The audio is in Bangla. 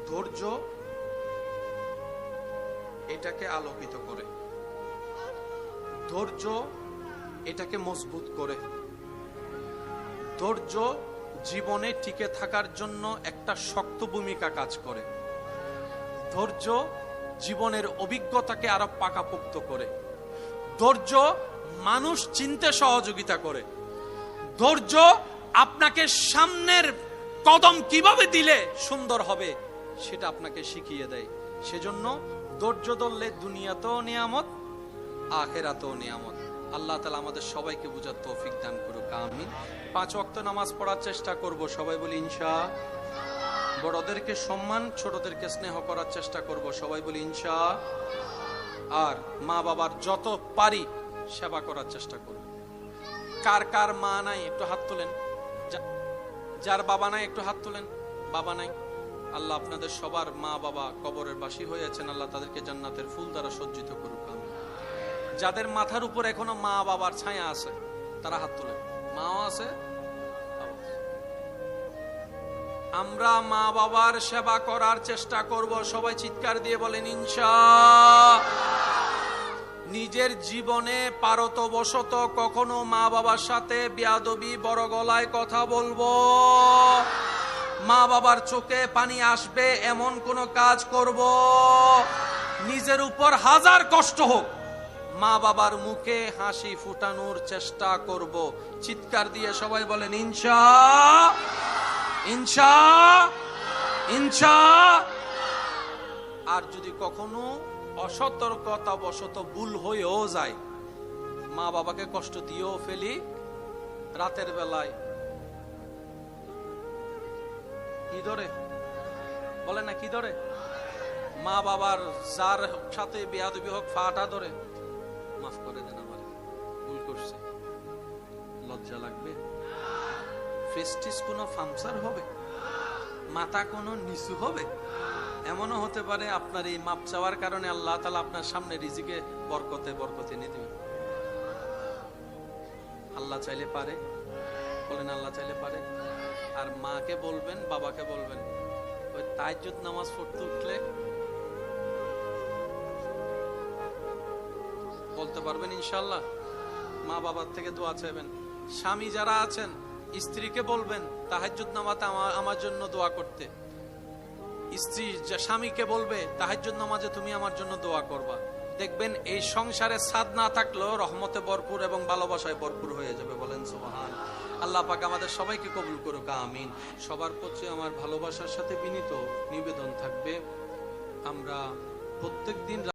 ধৈর্য এটাকে আলোকিত করে, ধৈর্য এটাকে মজবুত করে, ধৈর্য জীবনে টিকে থাকার জন্য একটা শক্ত ভূমিকা কাজ করে, ধৈর্য জীবনের অভিজ্ঞতাকে আরো পাকাপোক্ত করে, ধৈর্য মানুষ চিনতে সহযোগিতা করে, ধৈর্য আপনাকে সামনের কদম কিভাবে দিলে সুন্দর হবে সেটা আপনাকে শিখিয়ে দেয়। সেজন্য ধৈর্য ধরলে দুনিয়াতেও নিয়ামত, আখিরাতেও নিয়ামত। আল্লাহ তাআলা আমাদের সবাইকে বুঝার তৌফিক দান করুক, আমিন। 5 ওয়াক্ত নামাজ পড়ার চেষ্টা করব, সবাই বলি ইনশাআল্লাহ। বড়দেরকে সম্মান, ছোটদেরকে স্নেহ করার চেষ্টা করব, সবাই বলি ইনশাআল্লাহ। আর মা বাবার যত পারি সেবা করার চেষ্টা করব। কার কার মা নাই একটু হাত তোলেন, যার বাবা নাই একটু হাত তোলেন। বাবা নাই, আল্লাহ আপনাদের সবার মা বাবা কবরের বাসী হয়েছেন, আল্লাহ তাদেরকে জান্নাতের ফুল দ্বারা সজ্জিত করুক, আমিন। যাদের মাথার উপর এখনো মা বাবার ছায়া আছে তারা হাত তোলেন। মাও আছে, আমরা মা বাবার সেবা করার চেষ্টা করব, সবাই চিৎকার দিয়ে বলেন ইনশাআল্লাহ। নিজের জীবনে পারতবশত কখনো মা বাবার সাথে বেয়াদবি, বড় গলায় কথা বলবো, মা বাবার চোখে পানি আসবে এমন কোন কাজ করব, নিজের উপর হাজার কষ্ট হোক মা বাবার মুখে হাসি ফুটানোর চেষ্টা করব। চিৎকার দিয়ে সবাই বলেন ইনশাআল্লাহ, ইনশাআল্লাহ, ইনশাআল্লাহ। আর যদি কখনো অসতর্কতা বশত ভুল হয়েও যায়, মা বাবাকে কষ্ট দিয়েও ফেলি, রাতের বেলায় কি ধরে বলে না, কি ধরে, মা বাবার যার সাথে বেয়াদবি হোক ফাটা ধরে, মাফ করে দেন আমার ভুল করছে, লজ্জা লাগবে, ফেস্টিস কোনো ফাংশন হবে, মাথা কোনো নিচু হবে, এমনও হতে পারে আপনার এই মাপ চাওয়ার কারণে আল্লাহ তাআলা আপনার সামনে রিজিকে বরকতে এনে দিবেন। আল্লাহ চাইলে পারে, বলেন আল্লাহ চাইলে পারে। আর মাকে বলবেন, বাবাকে বলবেন, ওই তাহাজ্জুদ নামাজ পড়তে উঠলে বলতে পারবেন ইনশাআল্লাহ, মা বাবার থেকে দোয়া চাইবেন। স্বামী যারা আছেন স্ত্রীকে বলবেন তাহাজ্জুদ নামাজে আমার জন্য দোয়া করতে, স্ত্রী স্বামীকে বলবে তাহাজ্জুদ নামাজে তুমি আমার জন্য দোয়া করবা। দেখবেন এই সংসারে সাদ না থাকলেও রহমতে ভরপুর এবং ভালোবাসায় ভরপুর হয়ে যাবে, বলেন সুবহান। আল্লাহ পাক আমাদের সবাইকে কবুল করুক, আমিন। সবার প্রতি আমার ভালোবাসার সাথে বিনীত নিবেদন থাকবে, আমরা প্রত্যেকদিন